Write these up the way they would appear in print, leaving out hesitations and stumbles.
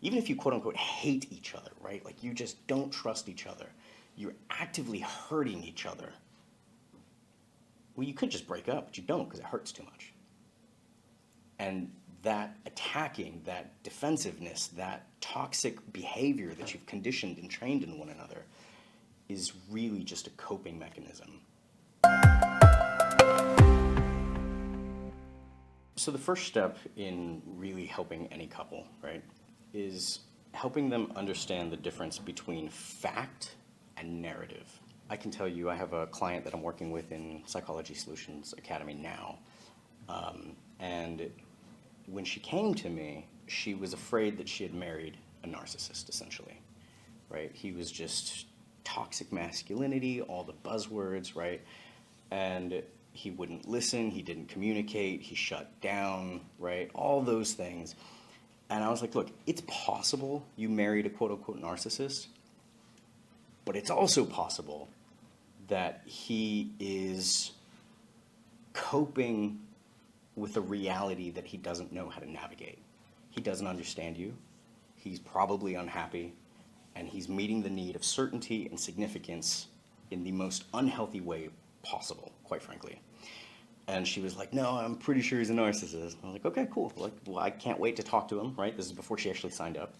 Even if you quote unquote hate each other, right? Like you just don't trust each other. You're actively hurting each other. Well, you could just break up, but you don't because it hurts too much. And that attacking, that defensiveness, that toxic behavior that you've conditioned and trained in one another is really just a coping mechanism. So the first step in really helping any couple, right, is helping them understand the difference between fact and narrative. I can tell you, I have a client that I'm working with in Psychology Solutions Academy now, and when she came to me, she was afraid that she had married a narcissist, essentially, right? He was just toxic masculinity, all the buzzwords, right? And he wouldn't listen, he didn't communicate, he shut down, right? All those things. And I was like, look, it's possible you married a quote-unquote narcissist, but it's also possible that he is coping with a reality that he doesn't know how to navigate. He doesn't understand you, he's probably unhappy, and he's meeting the need of certainty and significance in the most unhealthy way possible, quite frankly. And she was like, no, I'm pretty sure he's a narcissist. I was like, okay, cool. Like, well, I can't wait to talk to him, right? This is before she actually signed up.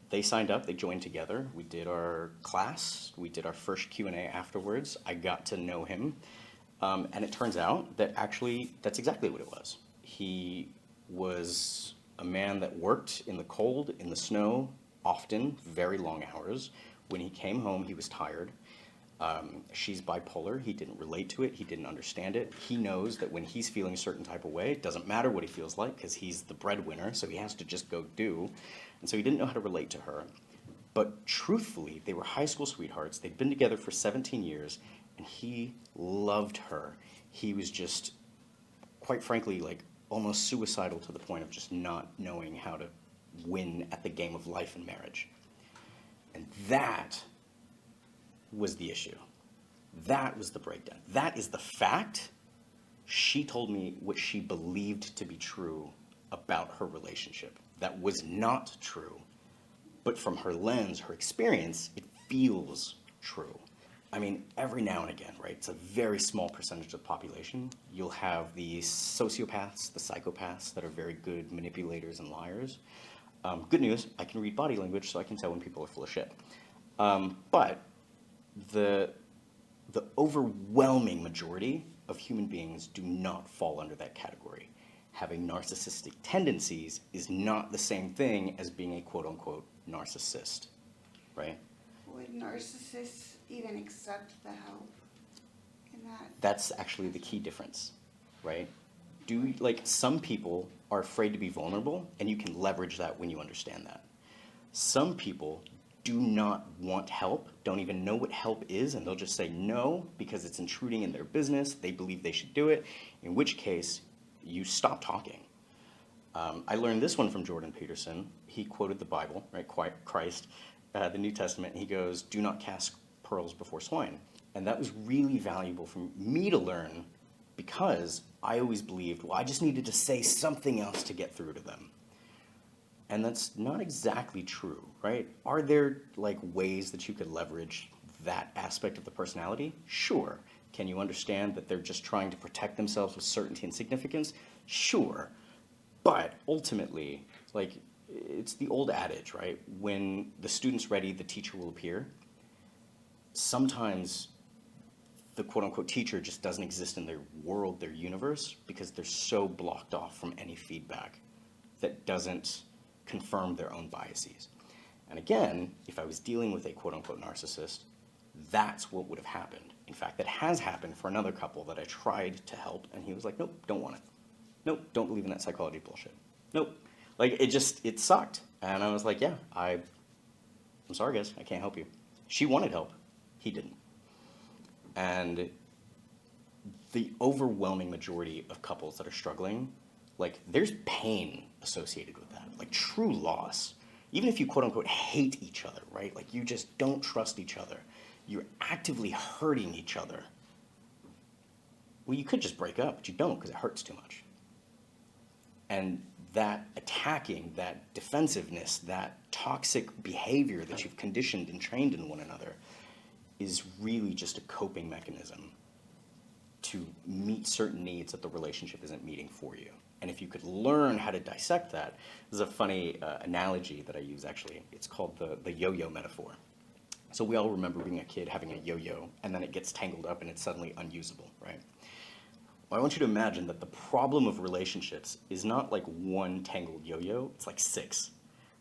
They signed up, they joined together. We did our class, we did our first Q&A afterwards. I got to know him. And it turns out that actually that's exactly what it was. He was a man that worked in the cold, in the snow, often, very long hours. When he came home, he was tired. She's bipolar. He didn't relate to it. He didn't understand it. He knows that when he's feeling a certain type of way, it doesn't matter what he feels like because he's the breadwinner, so he has to just go do. And so he didn't know how to relate to her. But truthfully, they were high school sweethearts. They'd been together for 17 years, and he loved her. He was just, quite frankly, like almost suicidal to the point of just not knowing how to win at the game of life and marriage. And that was the issue. That was the breakdown. That is the fact. She told me what she believed to be true about her relationship. That was not true. But from her lens, her experience, it feels true. I mean, every now and again, right? It's a very small percentage of the population. You'll have the sociopaths, the psychopaths that are very good manipulators and liars. Good news, I can read body language, so I can tell when people are full of shit. But the overwhelming majority of human beings do not fall under that category. Having narcissistic tendencies is not the same thing as being a quote-unquote narcissist, right? Would narcissists even accept the help in that? That's actually the key difference, right? Some people are afraid to be vulnerable, and you can leverage that when you understand that. Some people do not want help, don't even know what help is, and they'll just say no because it's intruding in their business. They believe they should do it, in which case you stop talking. I learned this one from Jordan Peterson. He quoted the Bible, right? Christ, the New Testament. He goes, "Do not cast pearls before swine." And that was really valuable for me to learn because I always believed, well, I just needed to say something else to get through to them. And that's not exactly true, right? Are there like ways that you could leverage that aspect of the personality? Sure. Can you understand that they're just trying to protect themselves with certainty and significance? Sure. But ultimately, like, it's the old adage, right? When the student's ready, the teacher will appear. Sometimes the quote-unquote teacher just doesn't exist in their world, their universe, because they're so blocked off from any feedback that doesn't confirm their own biases. And again, if I was dealing with a quote-unquote narcissist, that's what would have happened. In fact, that has happened for another couple that I tried to help, and he was like, nope, don't want it. Nope, don't believe in that psychology bullshit. Nope. Like, it sucked. And I was like, yeah, I'm sorry, guys, I can't help you. She wanted help. He didn't. And the overwhelming majority of couples that are struggling, like, there's pain associated with that, like true loss. Even if you quote-unquote hate each other, right? Like, you just don't trust each other. You're actively hurting each other. Well, you could just break up, but you don't because it hurts too much. And that attacking, that defensiveness, that toxic behavior that you've conditioned and trained in one another is really just a coping mechanism to meet certain needs that the relationship isn't meeting for you. And if you could learn how to dissect that, there's a funny analogy that I use actually. It's called the yo-yo metaphor. So we all remember being a kid having a yo-yo, and then it gets tangled up and it's suddenly unusable, right? Well, I want you to imagine that the problem of relationships is not like one tangled yo-yo, it's like 6,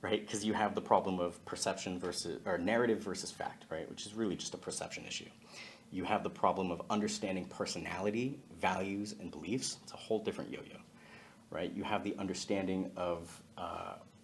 right? Because you have the problem of perception versus, or narrative versus fact, right? Which is really just a perception issue. You have the problem of understanding personality, values, and beliefs. It's a whole different yo-yo, right? You have the understanding of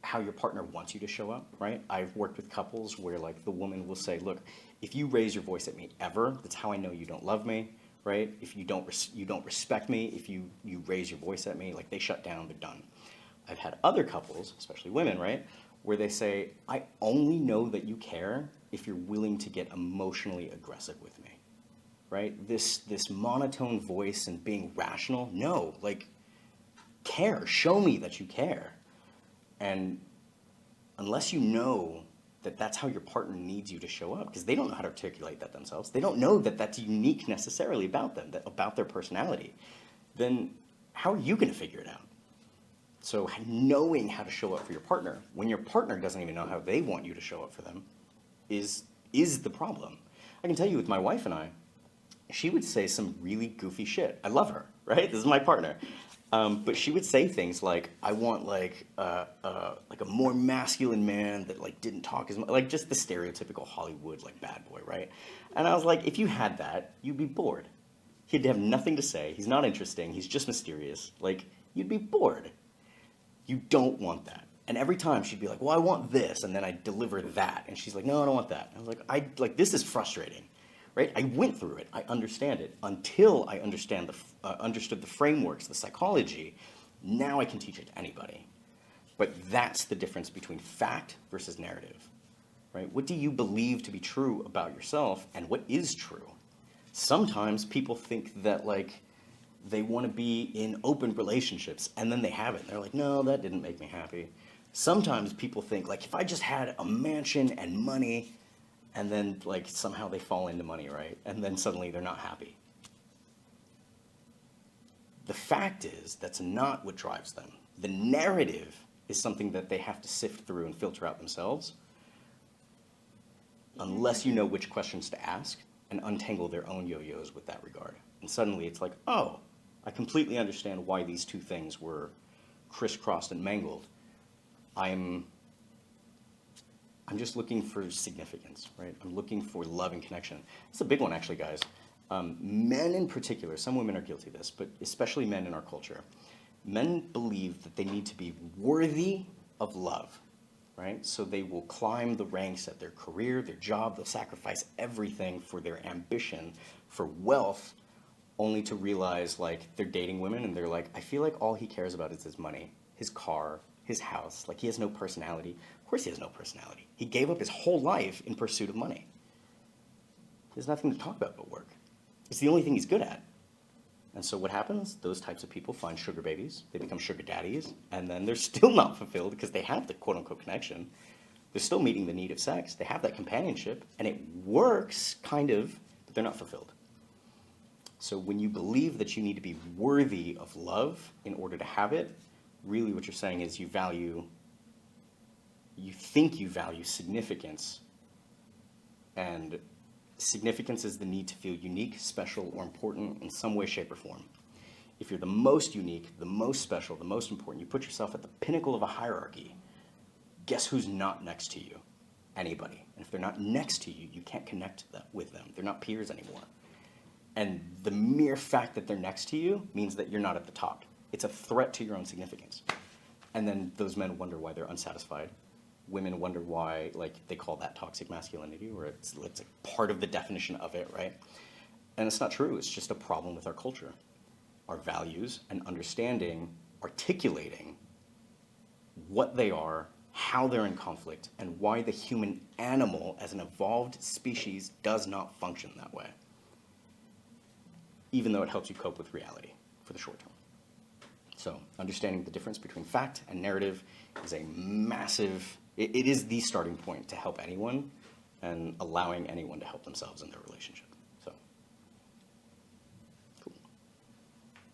how your partner wants you to show up, right? I've worked with couples where like the woman will say, look, if you raise your voice at me ever, that's how I know you don't love me, right? If you don't respect me, if you raise your voice at me, like they shut down, they're done. I've had other couples, especially women, right, where they say, I only know that you care if you're willing to get emotionally aggressive with me, right? This monotone voice and being rational, no, like care, show me that you care. And unless you know that that's how your partner needs you to show up, because they don't know how to articulate that themselves, they don't know that that's unique necessarily about them, about their personality, then how are you going to figure it out? So knowing how to show up for your partner, when your partner doesn't even know how they want you to show up for them, is the problem. I can tell you with my wife and I, she would say some really goofy shit. I love her, right? This is my partner. But she would say things like, I want like a more masculine man that like didn't talk as much, like just the stereotypical Hollywood like bad boy, right? And I was like, if you had that, you'd be bored. He'd have nothing to say. He's not interesting. He's just mysterious. Like, you'd be bored. You don't want that. And every time she'd be like, well, I want this, and then I'd deliver that. And she's like, no, I don't want that. I was like, this is frustrating. Right? I went through it. I understand it. Until I understood the frameworks, the psychology, now I can teach it to anybody. But that's the difference between fact versus narrative. Right? What do you believe to be true about yourself, and what is true? Sometimes people think that like they want to be in open relationships, and then they have it. And they're like, no, that didn't make me happy. Sometimes people think like, if I just had a mansion and money, and then like somehow they fall into money, right? And then suddenly they're not happy. The fact is that's not what drives them. The narrative is something that they have to sift through and filter out themselves, unless you know which questions to ask and untangle their own yo-yos with that regard. And suddenly it's like, oh, I completely understand why these two things were crisscrossed and mangled. I'm just looking for significance, right? I'm looking for love and connection. It's a big one, actually, guys. Men in particular, some women are guilty of this, but especially men in our culture. Men believe that they need to be worthy of love, right? So they will climb the ranks at their career, their job. They'll sacrifice everything for their ambition, for wealth, only to realize, like, they're dating women and they're like, I feel like all he cares about is his money, his car, his house. Like, he has no personality. Of course he has no personality. He gave up his whole life in pursuit of money. He has nothing to talk about but work. It's the only thing he's good at. And so what happens? Those types of people find sugar babies. They become sugar daddies. And then they're still not fulfilled because they have the quote-unquote connection. They're still meeting the need of sex. They have that companionship. And it works, kind of, but they're not fulfilled. So when you believe that you need to be worthy of love in order to have it, really what you're saying is you think you value significance, and significance is the need to feel unique, special, or important in some way, shape, or form. If you're the most unique, the most special, the most important, you put yourself at the pinnacle of a hierarchy, guess who's not next to you? Anybody. And if they're not next to you, you can't connect with them. They're not peers anymore. And the mere fact that they're next to you means that you're not at the top. It's a threat to your own significance. And then those men wonder why they're unsatisfied. Women wonder why, like, they call that toxic masculinity, or it's a part of the definition of it, right? And it's not true. It's just a problem with our culture. Our values and understanding, articulating what they are, how they're in conflict, and why the human animal as an evolved species does not function that way, even though it helps you cope with reality for the short term. So understanding the difference between fact and narrative is a massive, it is the starting point to help anyone and allowing anyone to help themselves in their relationship.